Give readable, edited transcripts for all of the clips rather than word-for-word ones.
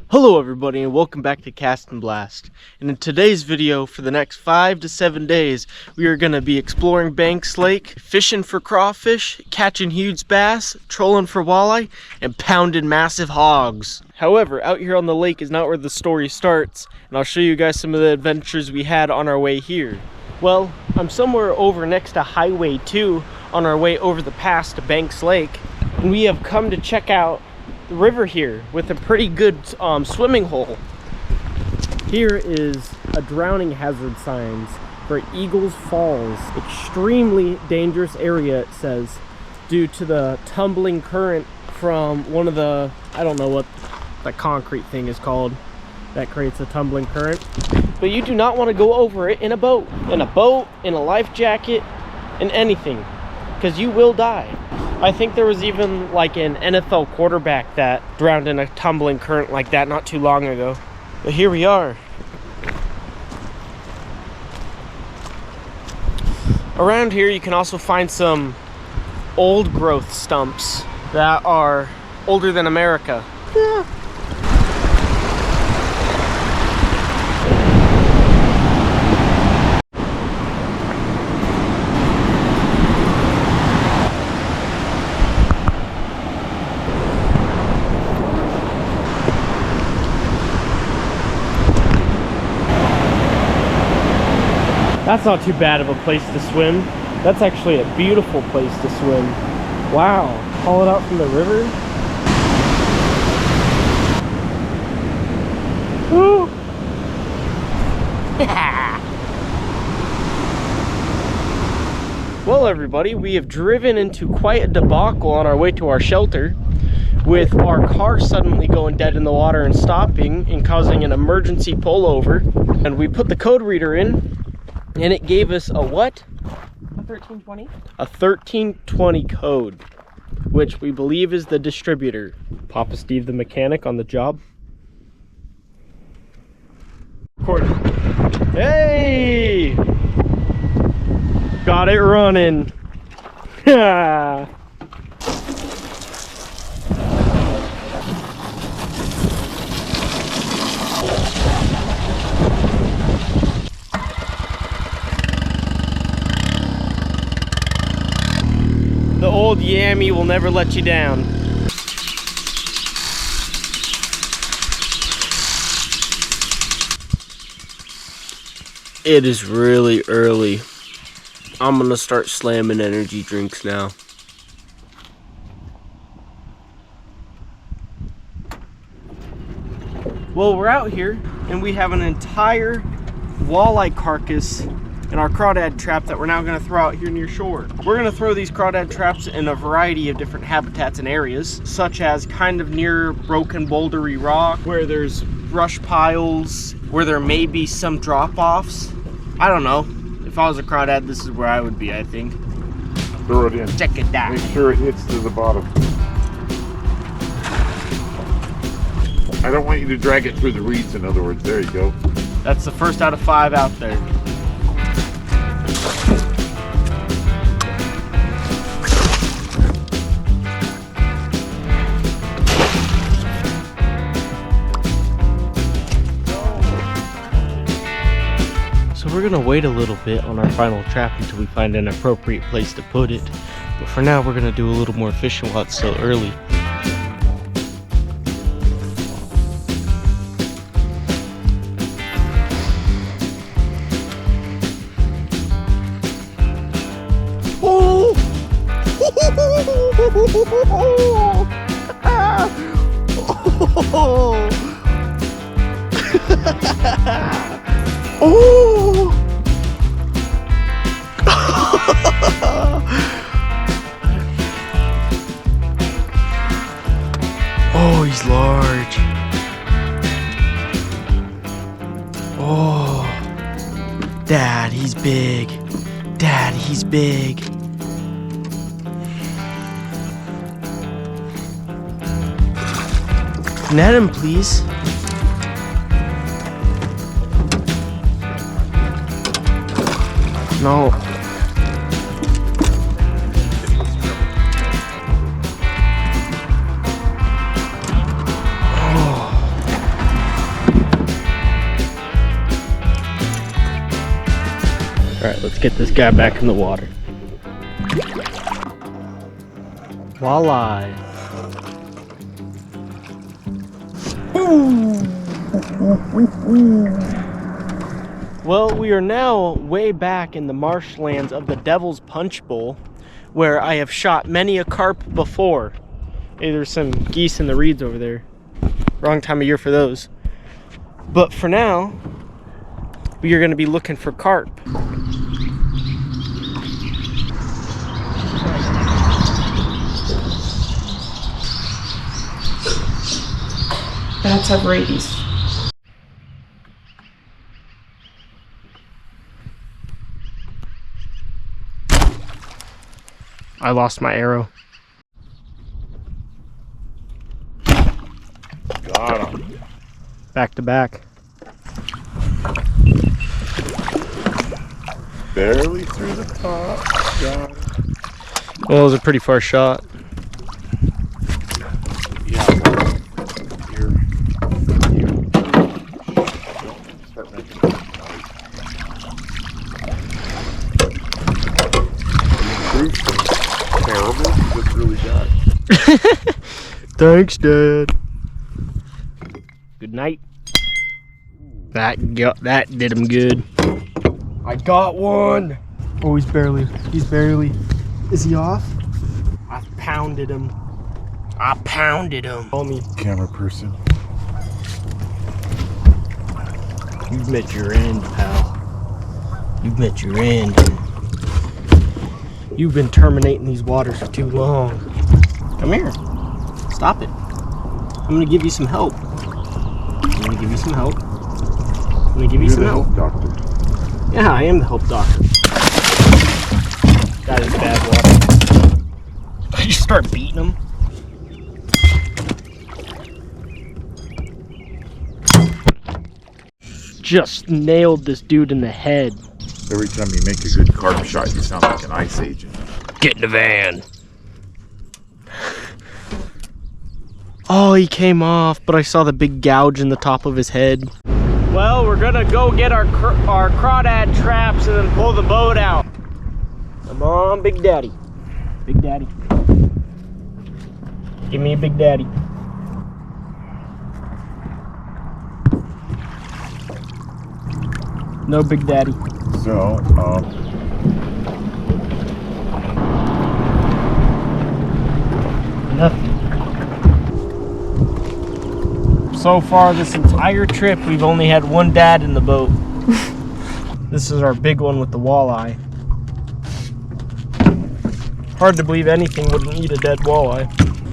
Hello everybody and welcome back to Cast and Blast. And in today's video, for the next 5 to 7 days, we are going to be exploring Banks Lake, fishing for crawfish, catching huge bass, trolling for walleye, and pounding massive hogs. However, out here on the lake is not where the story starts, and I'll show you guys some of the adventures we had on our way here. Well, I'm somewhere over next to Highway 2 on our way over the pass to Banks Lake, and we have come to check out the river here with a pretty good swimming hole. Here is a drowning hazard signs for Eagles Falls. Extremely dangerous area, it says, due to the tumbling current from one of the, I don't know what that concrete thing is called that creates a tumbling current. But you do not want to go over it in a boat, in a life jacket, in anything, because you will die. I think there was even like an NFL quarterback that drowned in a tumbling current like that not too long ago. But here we are. Around here you can also find some old growth stumps that are older than America. Yeah. That's not too bad of a place to swim. That's actually a beautiful place to swim. Wow, haul it out from the river. Woo! Well everybody, we have driven into quite a debacle on our way to our shelter, with our car suddenly going dead in the water and stopping and causing an emergency pullover. And we put the code reader in, and it gave us a what? A 1320? A 1320 code, which we believe is the distributor. Papa Steve the mechanic on the job. Hey! Got it running. The old Yammy will never let you down. It is really early. I'm gonna start slamming energy drinks now. Well, we're out here and we have an entire walleye carcass in our crawdad trap that we're now going to throw out here near shore. We're going to throw these crawdad traps in a variety of different habitats and areas, such as kind of near broken bouldery rock, where there's brush piles, where there may be some drop-offs. I don't know. If I was a crawdad, this is where I would be, I think. Throw it in. Check it out. Make sure it hits to the bottom. I don't want you to drag it through the reeds, in other words. There you go. That's the first out of 5 out there. We're gonna wait a little bit on our final trap until we find an appropriate place to put it. But for now, we're gonna do a little more fishing while it's still early. Oh! Oh! Oh, he's large. Oh, Dad, he's big. Dad, he's big. Net him, please. No. Oh. Alright, let's get this guy back in the water. Walleye. Well, we are now way back in the marshlands of the Devil's Punch Bowl, where I have shot many a carp before. Hey, there's some geese in the reeds over there. Wrong time of year for those. But for now, we are going to be looking for carp. Bats have rabies. I lost my arrow. Got him. Back to back. Barely through the top. Got him. Well, it was a pretty far shot. Yeah. Here. Start making noise. The improved thing. Terrible. You just really got it. Thanks, Dad. Good night. That did him good. I got one. Oh, he's barely. Is he off? I pounded him. Call me. Camera person. You've met your end, pal. You've met your end. You've been terminating these waters for too long. Come here. Stop it. I'm gonna give you some help. Doctor. Yeah, I am the help doctor. That is bad water. I just start beating him. Just nailed this dude in the head. Every time you make a good carp shot, you sound like an ice agent. Get in the van. Oh, he came off, but I saw the big gouge in the top of his head. Well, we're gonna go get our crawdad traps and then pull the boat out. Come on, Big Daddy. Big Daddy. Give me a Big Daddy. No Big Daddy. So, Nothing. So far this entire trip, we've only had one dad in the boat. This is our big one with the walleye. Hard to believe anything wouldn't eat a dead walleye.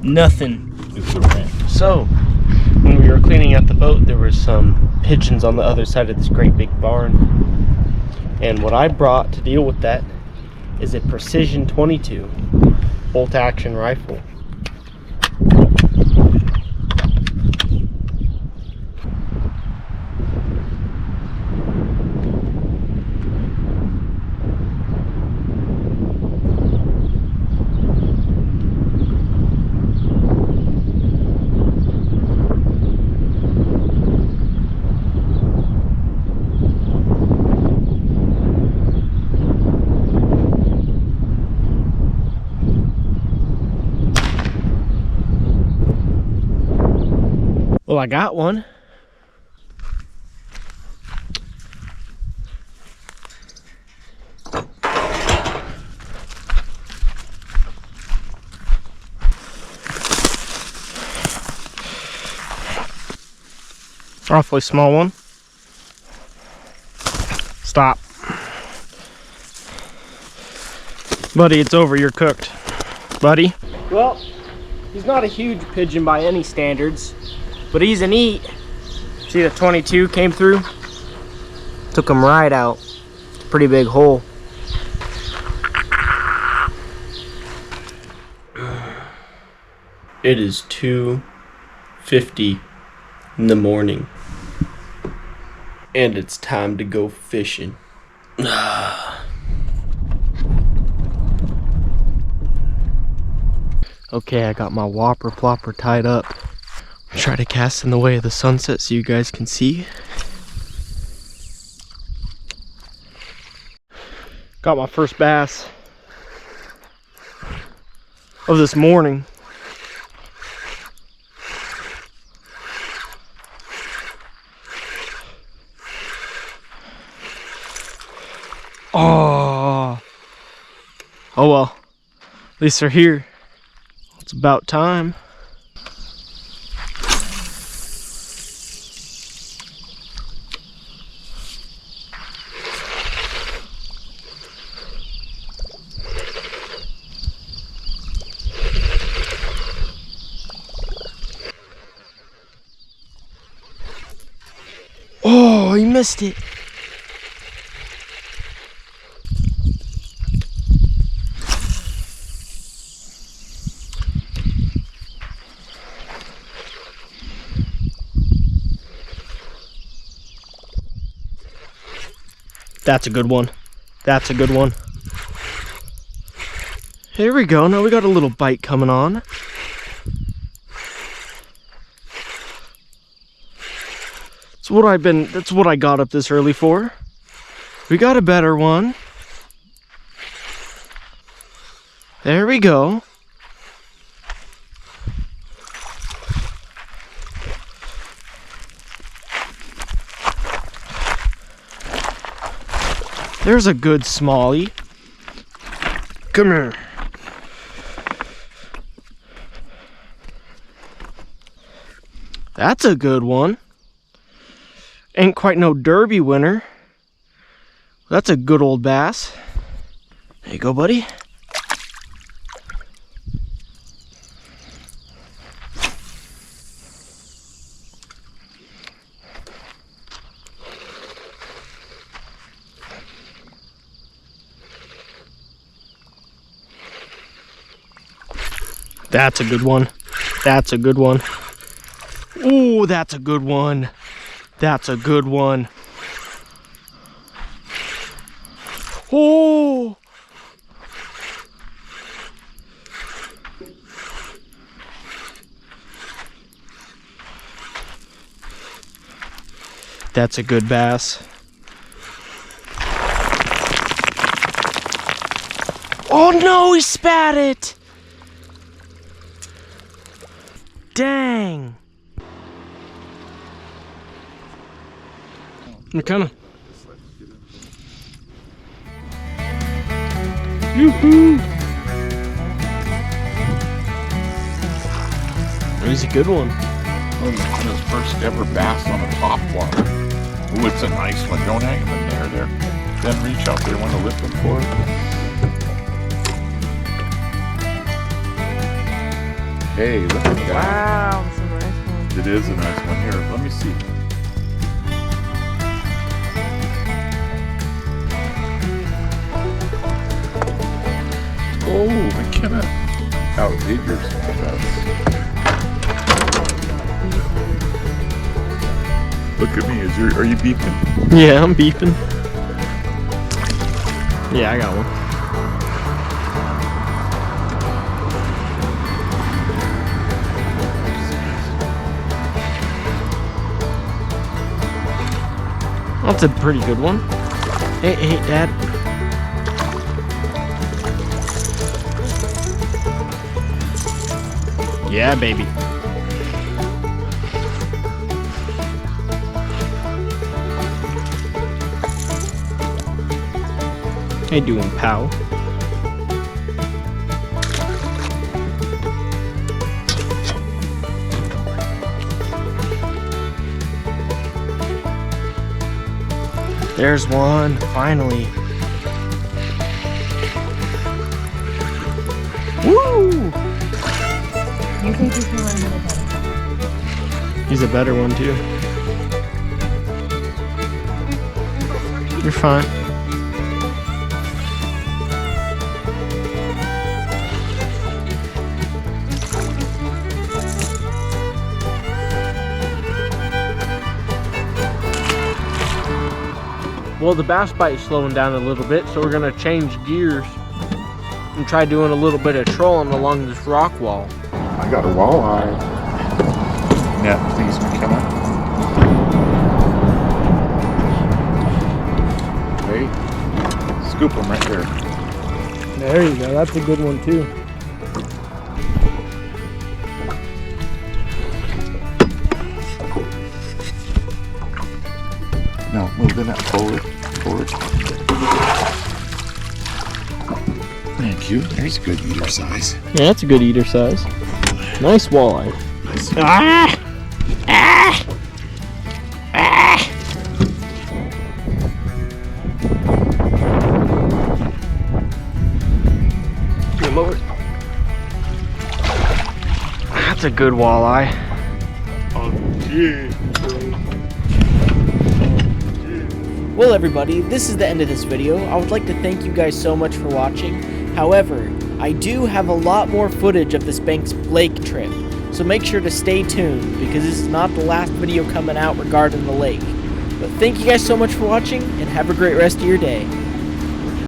Nothing. it's a win. So, when we were cleaning out the boat, there were some pigeons on the other side of this great big barn. And what I brought to deal with that is a Precision 22 bolt action rifle. Well, I got one. Awfully small one. Stop. Buddy, it's over. You're cooked. Buddy. Well, he's not a huge pigeon by any standards, but he's an eat. See, the 22 came through, took him right out. It's a pretty big hole. It is 2:50 in the morning, and it's time to go fishing. Okay, I got my whopper plopper tied up. Try to cast in the way of the sunset so you guys can see. Got my first bass of this morning. Oh well, at least they're here. It's about time. Oh, he missed it. That's a good one. That's a good one. Here we go. Now we got a little bite coming on. That's what I got up this early for. We got a better one. There we go. There's a good smallie. Come here. That's a good one. Ain't quite no derby winner. That's a good old bass. There you go, buddy. That's a good one. That's a good one. Ooh, that's a good one. That's a good one. Oh! That's a good bass. Oh no, he spat it! Dang! McKenna. Yoo-hoo! He's a good one. Oh, McKenna's first ever bass on a top water. Ooh, it's a nice one. Don't hang him in there. Then reach out there when to lift him for it. Hey, look at that. Wow, that's a nice one. It is a nice one. Here, let me see. Oh, McKenna outdid yourself. Look at me. Are you beeping? Yeah, I'm beeping. Yeah, I got one. That's a pretty good one. Hey, Dad. Yeah, baby. How you doing, pal? There's one, finally. Woo! You think you can run a little better? He's a better one too. You're fine. Well, the bass bite is slowing down a little bit, so we're gonna change gears and try doing a little bit of trolling along this rock wall. I got a walleye. Net, please, McKenna. Hey, scoop them right there. There you go. That's a good one too. No, moving that forward. Thank you. There's a good eater size. Yeah, that's a good eater size. Nice walleye. Nice. Ah! Ah! Ah! Come over. That's a good walleye. Well everybody, this is the end of this video. I would like to thank you guys so much for watching. However, I do have a lot more footage of this Banks Lake trip, so make sure to stay tuned because this is not the last video coming out regarding the lake. But thank you guys so much for watching and have a great rest of your day.